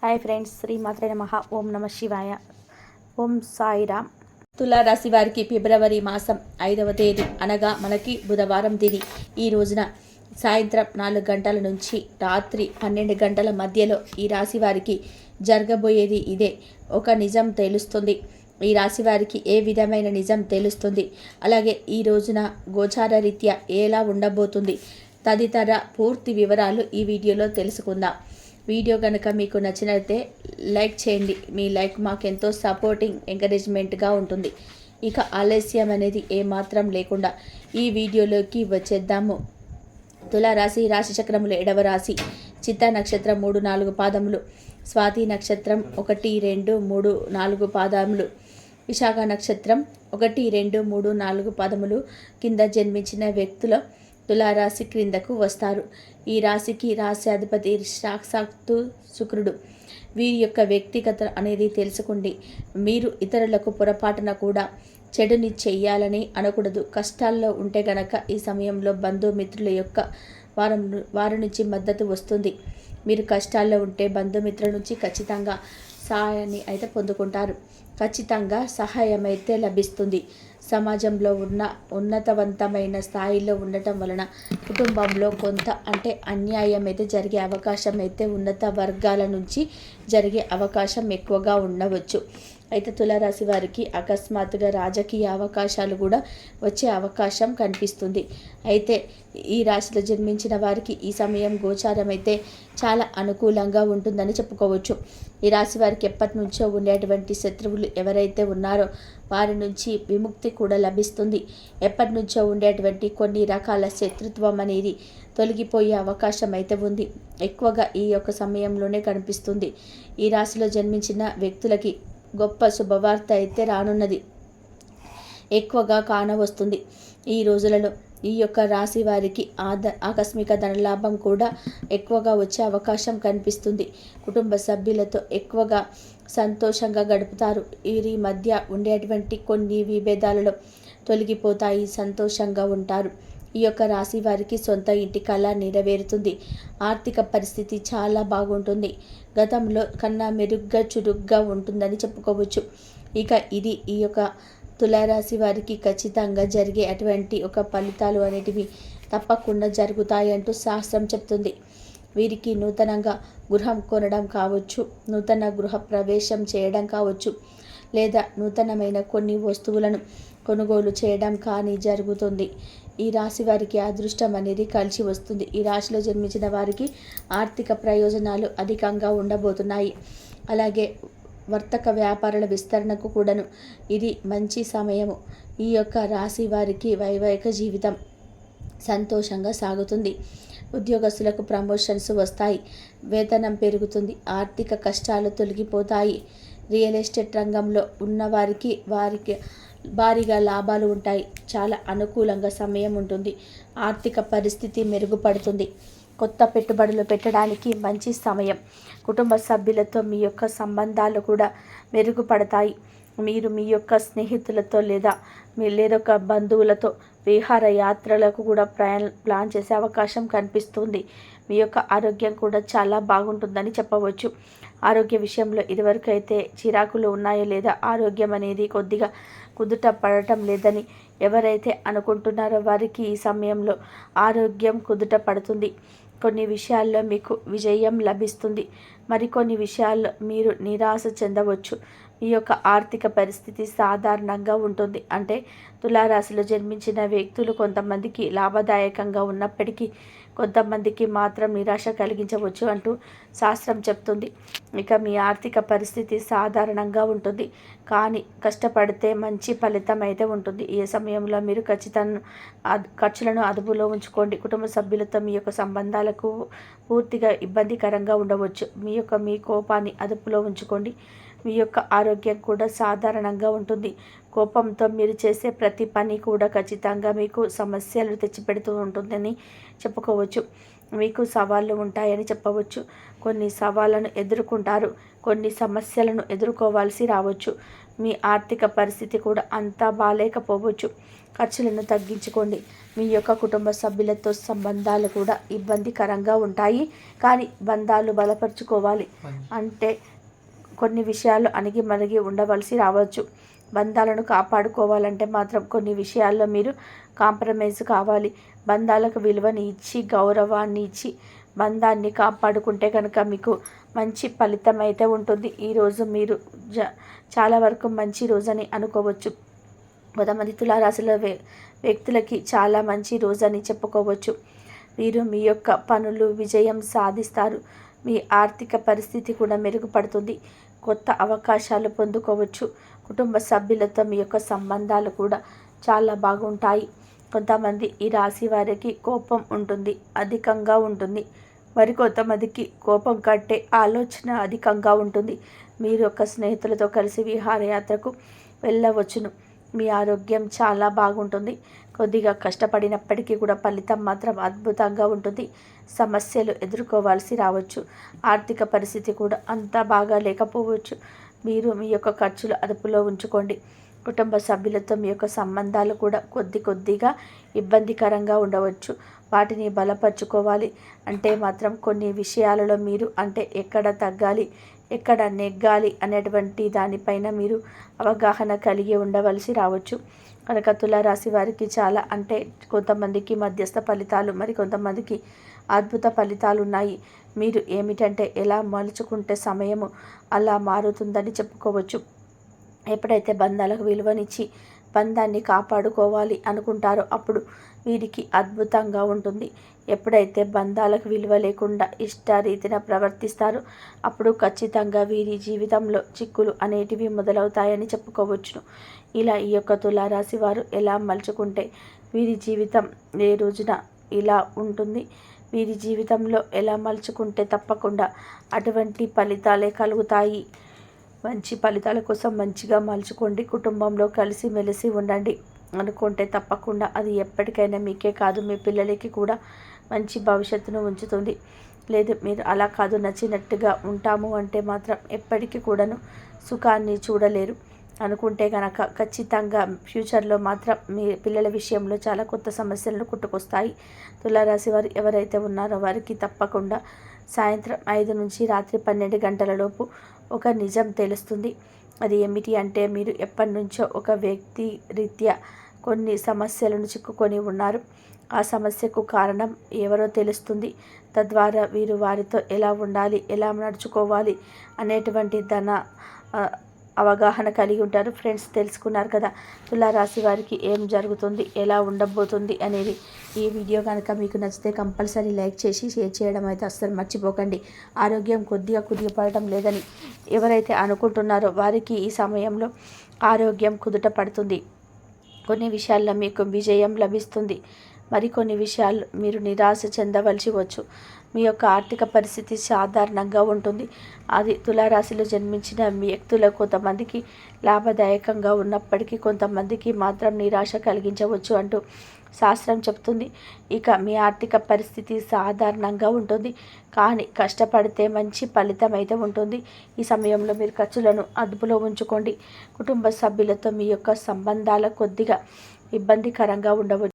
Hi friends, శ్రీమాత్రే నమః. ఓం నమ శివాయ. ఓం సాయిరామ్. తులారాశి వారికి ఫిబ్రవరి మాసం 5వ తేదీ అనగా మనకి బుధవారం తిది. ఈ రోజున సాయంత్రం 4 గంటల నుంచి రాత్రి 12 గంటల మధ్యలో ఈ రాశి వారికి జరగబోయేది ఇదే. ఒక నిజం తెలుస్తుంది. ఈ రాశి వారికి ఏ విధమైన నిజం తెలుస్తుంది, అలాగే ఈ రోజున గోచార రీత్యా ఎలా ఉండబోతుంది తదితర పూర్తి వివరాలు ఈ వీడియోలో తెలుసుకుందాం. వీడియో కనుక మీకు నచ్చినట్లయితే లైక్ చేయండి. మీ లైక్ మాకెంతో సపోర్టింగ్ ఎంకరేజ్మెంట్గా ఉంటుంది. ఇక ఆలస్యం అనేది ఏమాత్రం లేకుండా ఈ వీడియోలోకి వచ్చేద్దాము. తులారాశి రాశి చక్రములు 7వ రాశి. చిత్తా నక్షత్రం 3-4 పాదములు, స్వాతి నక్షత్రం 1, 2, 3, 4 పాదములు, విశాఖ నక్షత్రం 1, 2, 3, 4 పాదములు కింద జన్మించిన వ్యక్తులు తులారాశి క్రిందకు వస్తారు. ఈ రాశికి రాశ్యాధిపతి సాక్షాత్తు శుక్రుడు. వీరి యొక్క వ్యక్తిగత అనేది తెలుసుకోండి. మీరు ఇతరులకు పొరపాటున కూడా చెడుని చెయ్యాలని అనకూడదు. కష్టాల్లో ఉంటే గనక ఈ సమయంలో బంధుమిత్రుల యొక్క వారి నుంచి మద్దతు వస్తుంది. మీరు కష్టాల్లో ఉంటే బంధుమిత్రుల నుంచి ఖచ్చితంగా సహాయాన్ని అయితే పొందుకుంటారు. ఖచ్చితంగా సహాయం అయితే లభిస్తుంది. సమాజంలో ఉన్న ఉన్నతవంతమైన స్థాయిలో ఉండటం వలన కుటుంబంలో కొంత అన్యాయం అయితే జరిగే అవకాశం అయితే ఉన్నత వర్గాల నుంచి జరిగే అవకాశం ఎక్కువగా ఉండవచ్చు. అయితే తులారాశి వారికి అకస్మాత్తుగా రాజకీయ అవకాశాలు కూడా వచ్చే అవకాశం కనిపిస్తుంది. అయితే ఈ రాశిలో జన్మించిన వారికి ఈ సమయం గోచారం అయితే చాలా అనుకూలంగా ఉంటుందని చెప్పుకోవచ్చు. ఈ రాశి వారికి ఎప్పటి నుంచో ఉండేటువంటి శత్రువులు ఎవరైతే ఉన్నారో వారి నుంచి విముక్తి కూడా లభిస్తుంది. ఎప్పటి నుంచో ఉండేటువంటి కొన్ని రకాల శత్రుత్వం అనేది తొలగిపోయే అవకాశం అయితే ఉంది. ఎక్కువగా ఈ యొక్క సమయంలోనే కనిపిస్తుంది. ఈ రాశిలో జన్మించిన వ్యక్తులకి గొప్ప శుభవార్త అయితే రానున్నది ఎక్కువగా కానవస్తుంది. ఈ రోజులలో ఈ యొక్క రాశి వారికి ఆకస్మిక ధనలాభం కూడా ఎక్కువగా వచ్చే అవకాశం కనిపిస్తుంది. కుటుంబ సభ్యులతో ఎక్కువగా సంతోషంగా గడుపుతారు. వీరి మధ్య ఉండేటువంటి కొన్ని విభేదాలలో తొలగిపోతాయి. సంతోషంగా ఉంటారు. ఈ యొక్క రాశి వారికి సొంత ఇంటి కళ నెరవేరుతుంది. ఆర్థిక పరిస్థితి చాలా బాగుంటుంది. గతంలో కన్నా మెరుగ్గా చురుగ్గా ఉంటుందని చెప్పుకోవచ్చు. ఇక ఇది ఈ యొక్క తులారాశి వారికి ఖచ్చితంగా జరిగే అటువంటి ఒక ఫలితాలు అనేటివి తప్పకుండా జరుగుతాయి అంటూ శాస్త్రం చెప్తుంది. వీరికి నూతనంగా గృహం కొనడం కావచ్చు, నూతన గృహ ప్రవేశం చేయడం కావచ్చు, లేదా నూతనమైన కొన్ని వస్తువులను కొనుగోలు చేయడం కానీ జరుగుతుంది. ఈ రాశి వారికి అదృష్టం అనేది కలిసి వస్తుంది. ఈ రాశిలో జన్మించిన వారికి ఆర్థిక ప్రయోజనాలు అధికంగా ఉండబోతున్నాయి. అలాగే వర్తక వ్యాపారాల విస్తరణకు కూడాను ఇది మంచి సమయము. ఈ యొక్క రాశి వారికి వైవాహిక జీవితం సంతోషంగా సాగుతుంది. ఉద్యోగస్తులకు ప్రమోషన్స్ వస్తాయి. వేతనం పెరుగుతుంది. ఆర్థిక కష్టాలు తొలగిపోతాయి. రియల్ ఎస్టేట్ రంగంలో ఉన్నవారికి భారీగా లాభాలు ఉంటాయి. చాలా అనుకూలంగా సమయం ఉంటుంది. ఆర్థిక పరిస్థితి మెరుగుపడుతుంది. కొత్త పెట్టుబడులు పెట్టడానికి మంచి సమయం. కుటుంబ సభ్యులతో మీ యొక్క సంబంధాలు కూడా మెరుగుపడతాయి. మీరు మీ యొక్క స్నేహితులతో లేదా లేదొక బంధువులతో విహార యాత్రలకు కూడా ప్లాన్ చేసే అవకాశం కనిపిస్తుంది. మీ యొక్క ఆరోగ్యం కూడా చాలా బాగుంటుందని చెప్పవచ్చు. ఆరోగ్య విషయంలో ఇదివరకు అయితే చిరాకులు ఉన్నాయో లేదా ఆరోగ్యం అనేది కొద్దిగా కుదుట పడటం లేదని ఎవరైతే అనుకుంటున్నారో వారికి ఈ సమయంలో ఆరోగ్యం కుదుట పడుతుంది. కొన్ని విషయాల్లో మీకు విజయం లభిస్తుంది. మరికొన్ని విషయాల్లో మీరు నిరాశ చెందవచ్చు. మీ యొక్క ఆర్థిక పరిస్థితి సాధారణంగా ఉంటుంది. తులారాశిలో జన్మించిన వ్యక్తులు కొంతమందికి లాభదాయకంగా ఉన్నప్పటికీ కొంతమందికి మాత్రం నిరాశ కలిగించవచ్చు అంటూ శాస్త్రం చెప్తుంది. ఇక మీ ఆర్థిక పరిస్థితి సాధారణంగా ఉంటుంది, కానీ కష్టపడితే మంచి ఫలితం అయితే ఉంటుంది. ఈ సమయంలో మీరు ఖర్చులను అదుపులో ఉంచుకోండి. కుటుంబ సభ్యులతో మీ యొక్క సంబంధాలకు పూర్తిగా ఇబ్బందికరంగా ఉండవచ్చు. మీ కోపాన్ని అదుపులో ఉంచుకోండి. మీ యొక్క ఆరోగ్యం కూడా సాధారణంగా ఉంటుంది. కోపంతో మీరు చేసే ప్రతి పని కూడా ఖచ్చితంగా మీకు సమస్యలు తెచ్చిపెడుతూ ఉంటుందని చెప్పుకోవచ్చు. మీకు సవాళ్ళు ఉంటాయని చెప్పవచ్చు. కొన్ని సవాళ్ళను ఎదుర్కొంటారు, కొన్ని సమస్యలను ఎదుర్కోవాల్సి రావచ్చు. మీ ఆర్థిక పరిస్థితి కూడా అంతా బాలేకపోవచ్చు. ఖర్చులను తగ్గించుకోండి. మీ యొక్క కుటుంబ సభ్యులతో సంబంధాలు కూడా ఇబ్బందికరంగా ఉంటాయి, కానీ బంధాలు బలపరుచుకోవాలి అంటే కొన్ని విషయాలు అణిగి ఉండవలసి రావచ్చు. బంధాలను కాపాడుకోవాలంటే మాత్రం కొన్ని విషయాల్లో మీరు కాంప్రమైజ్ కావాలి. బంధాలకు విలువని ఇచ్చి, గౌరవాన్ని ఇచ్చి బంధాన్ని కాపాడుకుంటే కనుక మీకు మంచి ఫలితం అయితే ఉంటుంది. ఈరోజు మీరు చాలా వరకు మంచి రోజని అనుకోవచ్చు. కొంతమంది తులారాశిలో వ్యక్తులకి చాలా మంచి రోజని చెప్పుకోవచ్చు. మీరు మీ యొక్క పనులు విజయం సాధిస్తారు. మీ ఆర్థిక పరిస్థితి కూడా మెరుగుపడుతుంది. కొత్త అవకాశాలు పొందుకోవచ్చు. కుటుంబ సభ్యులతో మీ యొక్క సంబంధాలు కూడా చాలా బాగుంటాయి. కొంతమంది ఈ రాశి వారికి కోపం ఉంటుంది, అధికంగా ఉంటుంది. మరి కొంతమందికి కోపం కంటే ఆలోచన అధికంగా ఉంటుంది. మీరు యొక్క స్నేహితులతో కలిసి విహారయాత్రకు వెళ్ళవచ్చును. మీ ఆరోగ్యం చాలా బాగుంటుంది. కొద్దిగా కష్టపడినప్పటికీ కూడా ఫలితం మాత్రం అద్భుతంగా ఉంటుంది. సమస్యలు ఎదుర్కోవాల్సి రావచ్చు. ఆర్థిక పరిస్థితి కూడా అంత బాగా లేకపోవచ్చు. మీరు మీ యొక్క ఖర్చులు అదుపులో ఉంచుకోండి. కుటుంబ సభ్యులతో మీ యొక్క సంబంధాలు కూడా కొద్దిగా ఇబ్బందికరంగా ఉండవచ్చు. వాటిని బలపరుచుకోవాలి అంటే మాత్రం కొన్ని విషయాలలో మీరు అంటే ఎక్కడ తగ్గాలి, ఎక్కడ నెగ్గాలి అనేటువంటి దానిపైన మీరు అవగాహన కలిగి ఉండవలసి రావచ్చు. కనుక తులారాశి వారికి చాలా అంటే కొంతమందికి మధ్యస్థ ఫలితాలు, మరి కొంతమందికి అద్భుత ఫలితాలు ఉన్నాయి. మీరు ఏమిటంటే ఎలా మలుచుకుంటే సమయము అలా మారుతుందని చెప్పుకోవచ్చు. ఎప్పుడైతే బంధాలకు విలువనిచ్చి బంధాన్ని కాపాడుకోవాలి అనుకుంటారో అప్పుడు వీరికి అద్భుతంగా ఉంటుంది. ఎప్పుడైతే బంధాలకు విలువ లేకుండా ఇష్టారీతిన ప్రవర్తిస్తారో అప్పుడు ఖచ్చితంగా వీరి జీవితంలో చిక్కులు అనేటివి మొదలవుతాయని చెప్పుకోవచ్చును. ఇలా ఈ యొక్క తులారాశి వారు ఎలా మలుచుకుంటే వీరి జీవితం ఏ రోజున ఇలా ఉంటుంది, వీరి జీవితంలో ఎలా మలుచుకుంటే తప్పకుండా అటువంటి ఫలితాలే కలుగుతాయి. మంచి ఫలితాల కోసం మంచిగా మలుచుకోండి. కుటుంబంలో కలిసి మెలిసి ఉండండి అనుకుంటే తప్పకుండా అది ఎప్పటికైనా మీకే కాదు మీ పిల్లలకి కూడా మంచి భవిష్యత్తును ఉంచుతుంది. లేదు మీరు అలా కాదు నచ్చినట్టుగా ఉంటాము అంటే మాత్రం ఎప్పటికీ కూడాను సుఖాన్ని చూడలేరు అనుకుంటే కనుక ఖచ్చితంగా ఫ్యూచర్లో మాత్రం మీ పిల్లల విషయంలో చాలా కొత్త సమస్యలను పుట్టుకొస్తాయి. తులారాశి వారు ఎవరైతే ఉన్నారో వారికి తప్పకుండా సాయంత్రం 5 నుంచి రాత్రి 12 గంటల లోపు ఒక నిజం తెలుస్తుంది. అది ఏమిటి అంటే మీరు ఎప్పటి నుంచో ఒక వ్యక్తి రీత్యా కొన్ని సమస్యలను చిక్కుకొని ఉన్నారు. ఆ సమస్యకు కారణం ఎవరో తెలుస్తుంది. తద్వారా వీరు వారితో ఎలా ఉండాలి, ఎలా నడుచుకోవాలి అనేటువంటి అవగాహన కలిగి ఉంటారు. ఫ్రెండ్స్, తెలుసుకున్నారు కదా తులారాశి వారికి ఏం జరుగుతుంది, ఎలా ఉండబోతుంది అనేది. ఈ వీడియో కనుక మీకు నచ్చితే కంపల్సరీ లైక్ చేసి షేర్ చేయడం అయితే అస్సలు మర్చిపోకండి. ఆరోగ్యం కొద్దిగా కుదిరిపడటం లేదని ఎవరైతే అనుకుంటున్నారో వారికి ఈ సమయంలో ఆరోగ్యం కుదుట పడుతుంది. కొన్ని విషయాల్లో మీకు విజయం లభిస్తుంది. మరికొన్ని విషయాలు మీరు నిరాశ చెందవలసి వచ్చు. మీ యొక్క ఆర్థిక పరిస్థితి సాధారణంగా ఉంటుంది. అది తులారాశిలో జన్మించిన వ్యక్తులకు కొంతమందికి లాభదాయకంగా ఉన్నప్పటికీ కొంతమందికి మాత్రం నిరాశ కలిగించవచ్చు అంటూ శాస్త్రం చెప్తుంది. ఇక మీ ఆర్థిక పరిస్థితి సాధారణంగా ఉంటుంది, కానీ కష్టపడితే మంచి ఫలితం అయితే ఉంటుంది. ఈ సమయంలో మీరు ఖర్చులను అదుపులో ఉంచుకోండి. కుటుంబ సభ్యులతో మీ యొక్క సంబంధాలు కొద్దిగా ఇబ్బందికరంగా ఉండవచ్చు.